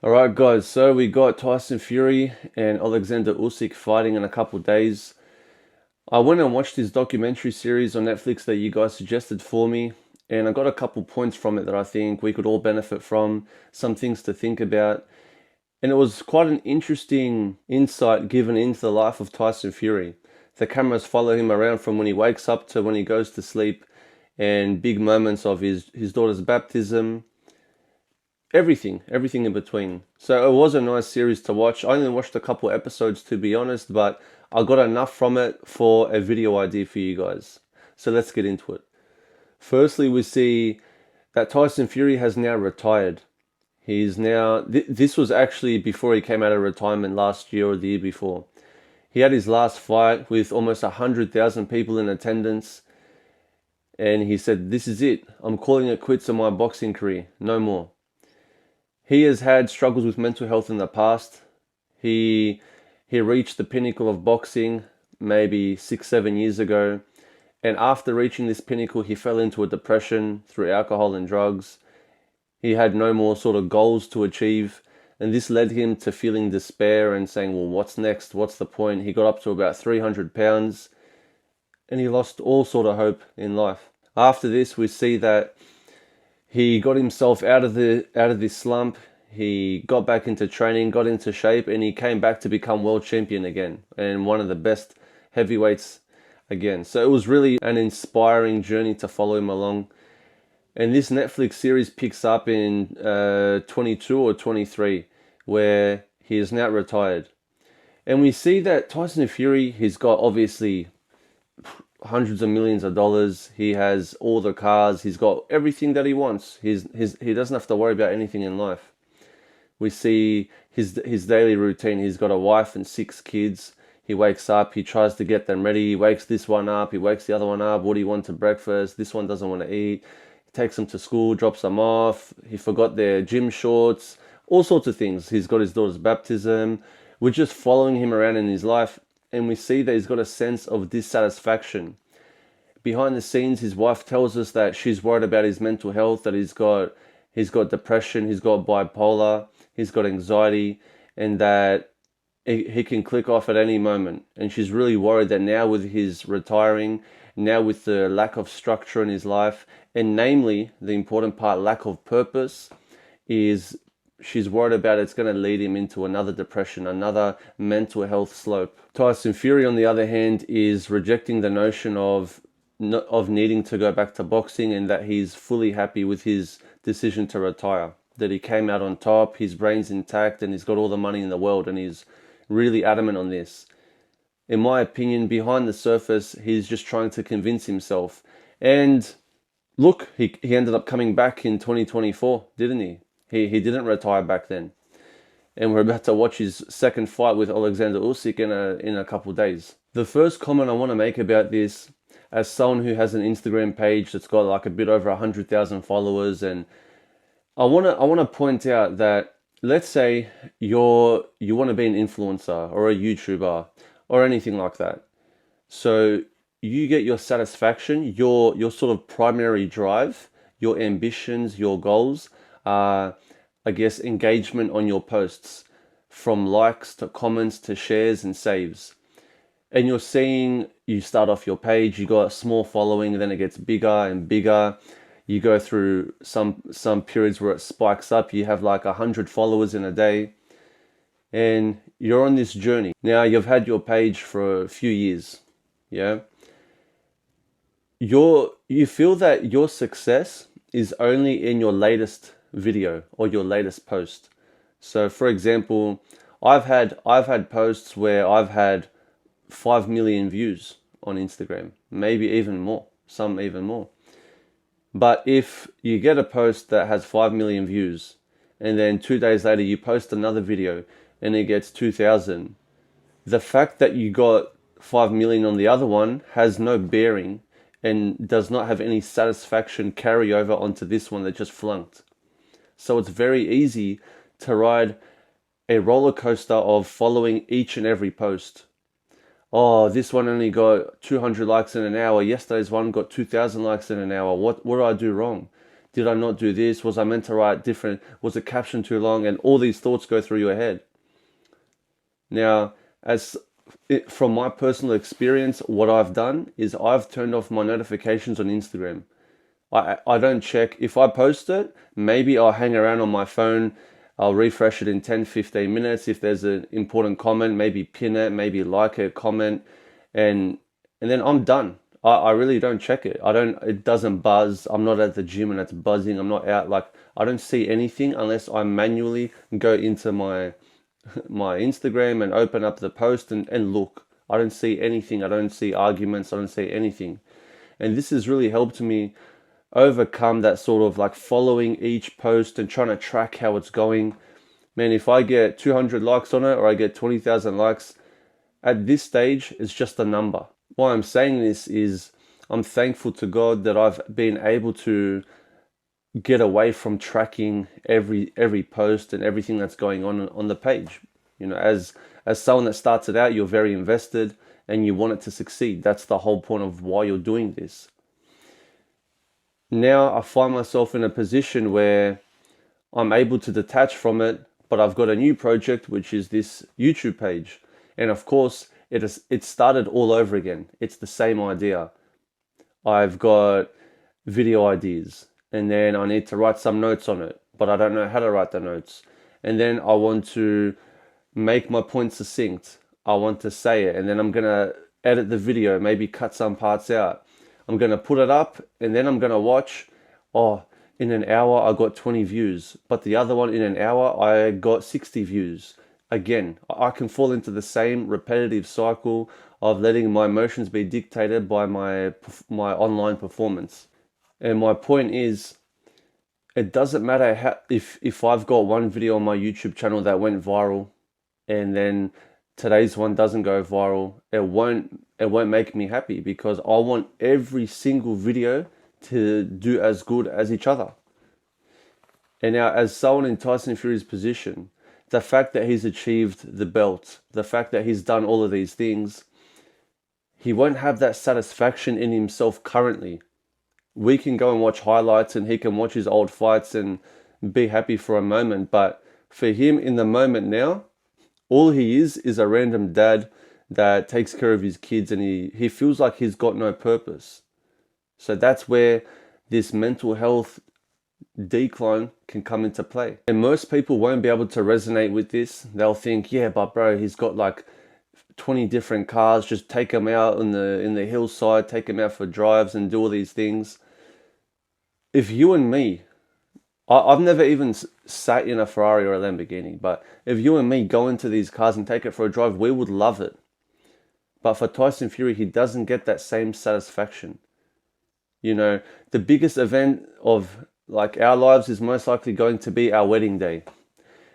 Alright guys, so we got Tyson Fury and Alexander Usyk fighting in a couple days. I went and watched this documentary series on Netflix that you guys suggested for me, and I got a couple points from it that I think we could all benefit from, some things to think about. And it was quite an interesting insight given into the life of Tyson Fury. The cameras follow him around from when he wakes up to when he goes to sleep, and big moments of his daughter's baptism, everything in between. So it was a nice series to watch. I only watched a couple episodes to be honest, but I got enough from it for a video idea for you guys. So let's get into it. Firstly, we see that Tyson Fury has now retired. He's now, this was actually before he came out of retirement last year or the year before. He had his last fight with almost 100,000 people in attendance. And he said, "This is it. I'm calling it quits on my boxing career. No more." He has had struggles with mental health in the past. He reached the pinnacle of boxing maybe 6-7 years ago. And after reaching this pinnacle, he fell into a depression through alcohol and drugs. He had no more sort of goals to achieve. And this led him to feeling despair and saying, well, what's next? What's the point? He got up to about 300 pounds and he lost all sort of hope in life. After this, we see that he got himself out of this slump. He got back into training, got into shape, and he came back to become world champion again and one of the best heavyweights again. So it was really an inspiring journey to follow him along. And this Netflix series picks up in 22 or 23, where he is now retired. And we see that Tyson Fury, he's got obviously hundreds of millions of dollars. He has all the cars. He's got everything that he wants. He doesn't have to worry about anything in life. We see his daily routine. He's got a wife and 6 kids. He wakes up. He tries to get them ready. He wakes this one up. He wakes the other one up. What do you want to breakfast? This one doesn't want to eat. He takes them to school, drops them off. He forgot their gym shorts. All sorts of things. He's got his daughter's baptism. We're just following him around in his life. And we see that he's got a sense of dissatisfaction. Behind the scenes, his wife tells us that she's worried about his mental health, that he's got depression, he's got bipolar, he's got anxiety, and that he can click off at any moment. And she's really worried that now with his retiring, now with the lack of structure in his life, and namely, the important part, lack of purpose, is she's worried about it's going to lead him into another depression, another mental health slope. Tyson Fury, on the other hand, is rejecting the notion of needing to go back to boxing, and that he's fully happy with his decision to retire. That he came out on top, his brain's intact, and he's got all the money in the world, and he's really adamant on this. In my opinion, behind the surface, he's just trying to convince himself. And look, he ended up coming back in 2024, didn't he? He didn't retire back then. And we're about to watch his second fight with Alexander Usyk in a couple of days. The first comment I want to make about this, as someone who has an Instagram page that's got like a bit over 100,000 followers, and I want to point out that, let's say you want to be an influencer or a YouTuber or anything like that. So you get your satisfaction, your sort of primary drive, your ambitions, your goals are, I guess, engagement on your posts, from likes to comments to shares and saves. And you're seeing, you start off your page, you got a small following, then it gets bigger and bigger. You go through some periods where it spikes up. You have like 100 followers in a day, and you're on this journey. Now you've had your page for a few years, yeah. You feel that your success is only in your latest video or your latest post. So for example, I've had posts where I've had 5 million views on Instagram, maybe even more, some even more. But if you get a post that has 5 million views, and then 2 days later you post another video and it gets 2,000, the fact that you got 5 million on the other one has no bearing and does not have any satisfaction carry over onto this one that just flunked. So it's very easy to ride a roller coaster of following each and every post. Oh, this one only got 200 likes in an hour. Yesterday's one got 2,000 likes in an hour. What did I do wrong? Did I not do this? Was I meant to write different? Was the caption too long? And all these thoughts go through your head. Now, from my personal experience, what I've done is I've turned off my notifications on Instagram. I don't check. If I post it, maybe I'll hang around on my phone. I'll refresh it in 10, 15 minutes. If there's an important comment, maybe pin it, maybe like it, comment, and then I'm done. I really don't check it. It doesn't buzz. I'm not at the gym and it's buzzing. I'm not out. Like, I don't see anything unless I manually go into my Instagram and open up the post and look. I don't see anything. I don't see arguments. I don't see anything. And this has really helped me overcome that sort of like following each post and trying to track how it's going. Man, if I get 200 likes on it or I get 20,000 likes, at this stage, it's just a number. Why I'm saying this is I'm thankful to God that I've been able to get away from tracking every post and everything that's going on the page. You know, as someone that starts it out, you're very invested and you want it to succeed. That's the whole point of why you're doing this. Now I find myself in a position where I'm able to detach from it, but I've got a new project, which is this YouTube page. And of course, it started all over again. It's the same idea. I've got video ideas, and then I need to write some notes on it, but I don't know how to write the notes. And then I want to make my point succinct. I want to say it, and then I'm going to edit the video, maybe cut some parts out. I'm going to put it up, and then I'm going to watch, in an hour I got 20 views, but the other one in an hour I got 60 views. Again, I can fall into the same repetitive cycle of letting my emotions be dictated by my online performance. And my point is, it doesn't matter if I've got one video on my YouTube channel that went viral, and then today's one doesn't go viral, it won't make me happy, because I want every single video to do as good as each other. And now, as someone in Tyson Fury's position, the fact that he's achieved the belt, the fact that he's done all of these things, he won't have that satisfaction in himself currently. We can go and watch highlights and he can watch his old fights and be happy for a moment, but for him in the moment now, all he is a random dad that takes care of his kids, and he feels like he's got no purpose. So that's where this mental health decline can come into play. And most people won't be able to resonate with this. They'll think, yeah, but bro, he's got like 20 different cars, just take him out in the hillside, take him out for drives and do all these things. If you and me, I've never even sat in a Ferrari or a Lamborghini, but if you and me go into these cars and take it for a drive, we would love it. But for Tyson Fury, he doesn't get that same satisfaction. You know, the biggest event of like our lives is most likely going to be our wedding day.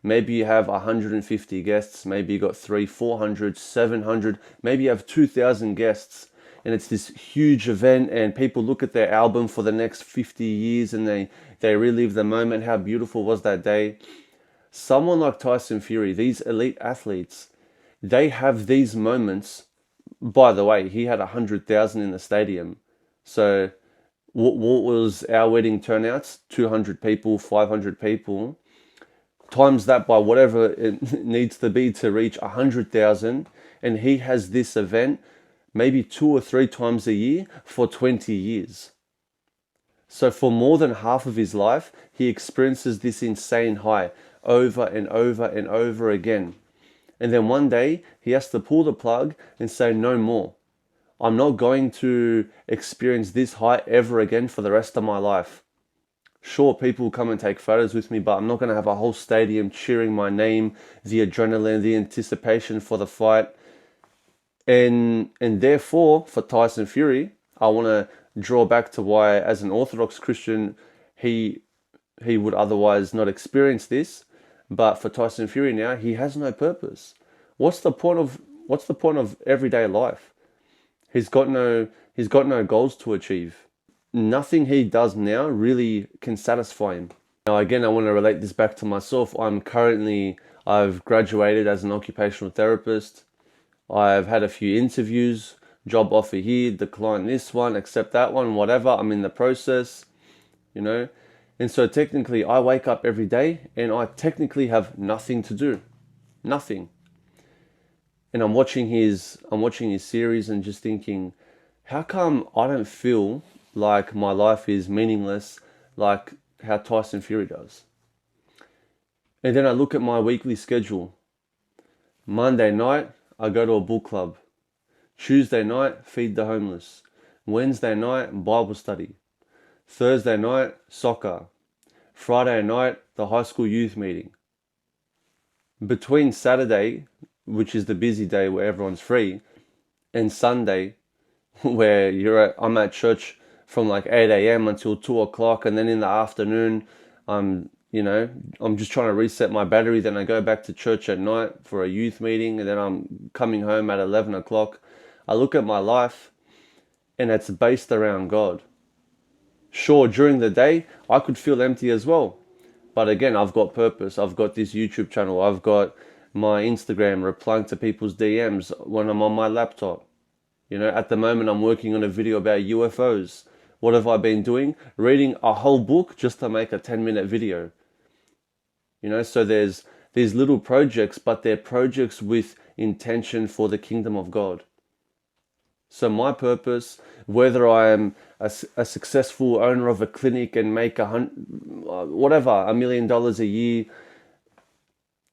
Maybe you have 150 guests, maybe you got 300, 400, 700, maybe you have 2,000 guests, and it's this huge event, and people look at their album for the next 50 years and they relive the moment, how beautiful was that day. Someone like Tyson Fury, these elite athletes, they have these moments. By the way, he had 100,000 in the stadium. So what was our wedding turnouts? 200 people, 500 people. Times that by whatever it needs to be to reach 100,000. And he has this event maybe 2 or 3 times a year for 20 years. So for more than half of his life, he experiences this insane high over and over and over again. And then one day he has to pull the plug and say, no more. I'm not going to experience this high ever again for the rest of my life. Sure, people come and take photos with me, but I'm not going to have a whole stadium cheering my name, the adrenaline, the anticipation for the fight. And therefore, for Tyson Fury, I want to draw back to why, as an Orthodox Christian, he would otherwise not experience this. But for Tyson Fury now, he has no purpose. What's the point of everyday life? He's got no goals to achieve. Nothing he does now really can satisfy him. Now again, I want to relate this back to myself. I've graduated as an occupational therapist. I've had a few interviews, job offer here, decline this one, accept that one, whatever. I'm in the process, you know. And so technically I wake up every day and I technically have nothing to do. Nothing. And I'm watching his series and just thinking, how come I don't feel like my life is meaningless like how Tyson Fury does? And then I look at my weekly schedule. Monday night, I go to a book club. Tuesday night, feed the homeless. Wednesday night, Bible study. Thursday night, soccer. Friday night, the high school youth meeting. Between Saturday, which is the busy day where everyone's free, and Sunday, where I'm at church from like 8 a.m. until 2 o'clock, and then in the afternoon, I'm just trying to reset my battery. Then I go back to church at night for a youth meeting, and then I'm coming home at 11 o'clock. I look at my life, and it's based around God. Sure, during the day, I could feel empty as well. But again, I've got purpose. I've got this YouTube channel. I've got my Instagram, replying to people's DMs when I'm on my laptop. At the moment, I'm working on a video about UFOs. What have I been doing? Reading a whole book just to make a 10-minute video. So there's these little projects, but they're projects with intention for the kingdom of God. So my purpose, whether I am a successful owner of a clinic and make $1 million a year,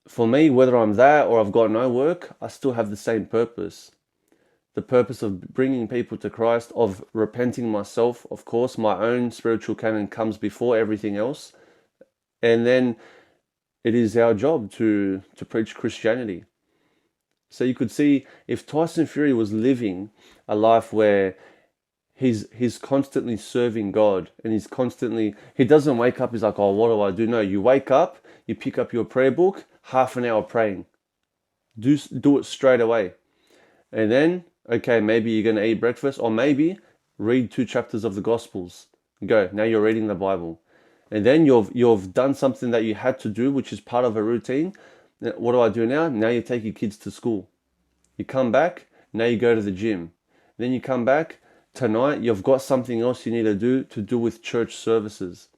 for me, whether I'm that or I've got no work, I still have the same purpose. The purpose of bringing people to Christ, of repenting myself. Of course, my own spiritual canon comes before everything else. And then it is our job to preach Christianity. So you could see if Tyson Fury was living a life where he's constantly serving God and he doesn't wake up, he's like, oh, what do I do? No, you wake up, you pick up your prayer book, half an hour praying. Do it straight away. And then, okay, maybe you're going to eat breakfast, or maybe read 2 chapters of the Gospels. Go, now you're reading the Bible. And then you've done something that you had to do, which is part of a routine. What do I do now? Now you take your kids to school. You come back, now you go to the gym. Then you come back, tonight you've got something else you need to do with church services.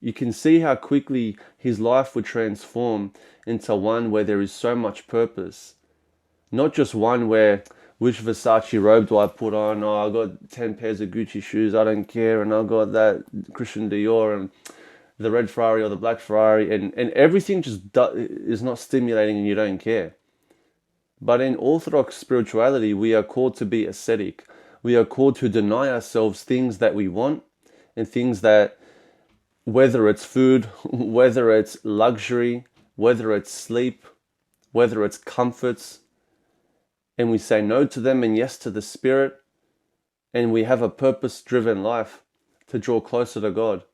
You can see how quickly his life would transform into one where there is so much purpose. Not just one where, which Versace robe do I put on? Oh, I got 10 pairs of Gucci shoes, I don't care. And I got that Christian Dior and the red Ferrari or the black Ferrari. And everything just is not stimulating and you don't care. But in Orthodox spirituality, we are called to be ascetic. We are called to deny ourselves things that we want and things that, whether it's food, whether it's luxury, whether it's sleep, whether it's comforts, and we say no to them and yes to the Spirit, and we have a purpose-driven life to draw closer to God.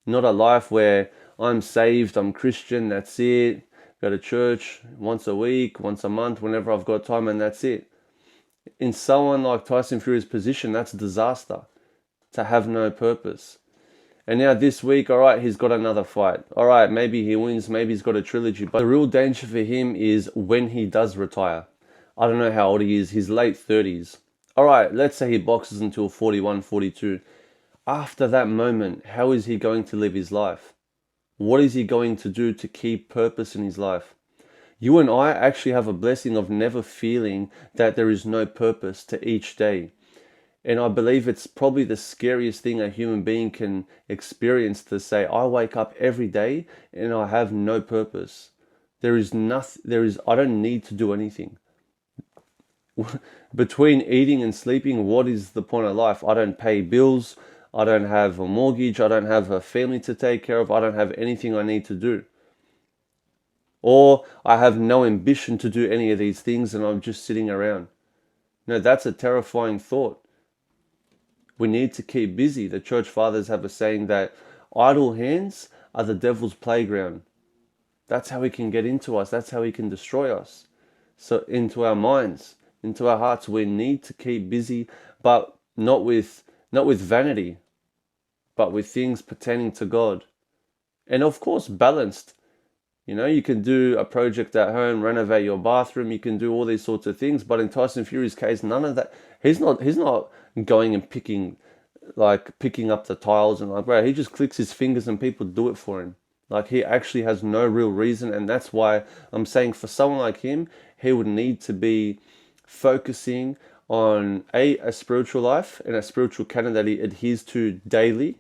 Not a life where I'm saved, I'm Christian, that's it, go to church once a week, once a month, whenever I've got time, and that's it. In someone like Tyson Fury's position, that's a disaster, to have no purpose. And now this week, all right, he's got another fight. All right, maybe he wins, maybe he's got a trilogy. But the real danger for him is when he does retire. I don't know how old he is, he's late 30s. All right, let's say he boxes until 41, 42. After that moment, how is he going to live his life? What is he going to do to keep purpose in his life? You and I actually have a blessing of never feeling that there is no purpose to each day. And I believe it's probably the scariest thing a human being can experience, to say, I wake up every day and I have no purpose. I don't need to do anything. Between eating and sleeping, what is the point of life? I don't pay bills. I don't have a mortgage. I don't have a family to take care of. I don't have anything I need to do. Or I have no ambition to do any of these things and I'm just sitting around. No, that's a terrifying thought. We need to keep busy. The church fathers have a saying that idle hands are the devil's playground. That's how he can get into us. That's how he can destroy us. So into our minds, into our hearts, we need to keep busy, but not with vanity, but with things pertaining to God. And of course, balanced. You can do a project at home, renovate your bathroom, you can do all these sorts of things, but in Tyson Fury's case, none of that. He's not going and picking like picking up the tiles and like, bro, he just clicks his fingers and people do it for him. Like he actually has no real reason, and that's why I'm saying for someone like him, he would need to be focusing on a spiritual life and a spiritual canon that he adheres to daily.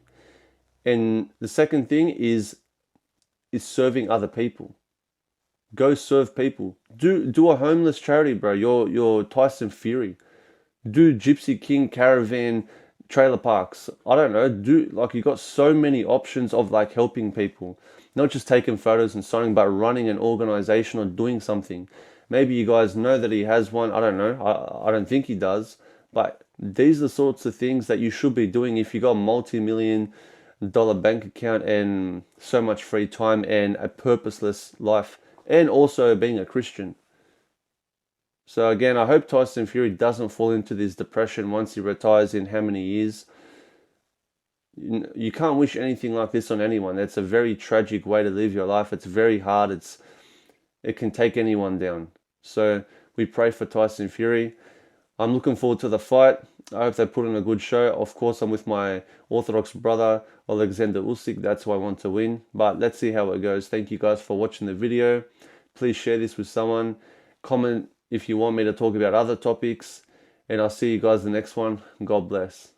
And the second thing is serving other people. Go serve people. Do a homeless charity, bro. You're Tyson Fury. Do Gypsy King caravan trailer parks. I don't know. Do like you got so many options of like helping people, not just taking photos and signing, but running an organization or doing something. Maybe you guys know that he has one. I don't know. I don't think he does. But these are the sorts of things that you should be doing if you got a multi-million-dollar bank account and so much free time and a purposeless life, and also being a Christian. So again, I hope Tyson Fury doesn't fall into this depression once he retires in how many years. You can't wish anything like this on anyone. It's a very tragic way to live your life. It's very hard. It can take anyone down. So we pray for Tyson Fury. I'm looking forward to the fight. I hope they put on a good show. Of course, I'm with my Orthodox brother, Alexander Usyk. That's who I want to win. But let's see how it goes. Thank you guys for watching the video. Please share this with someone. Comment if you want me to talk about other topics. And I'll see you guys in the next one. God bless.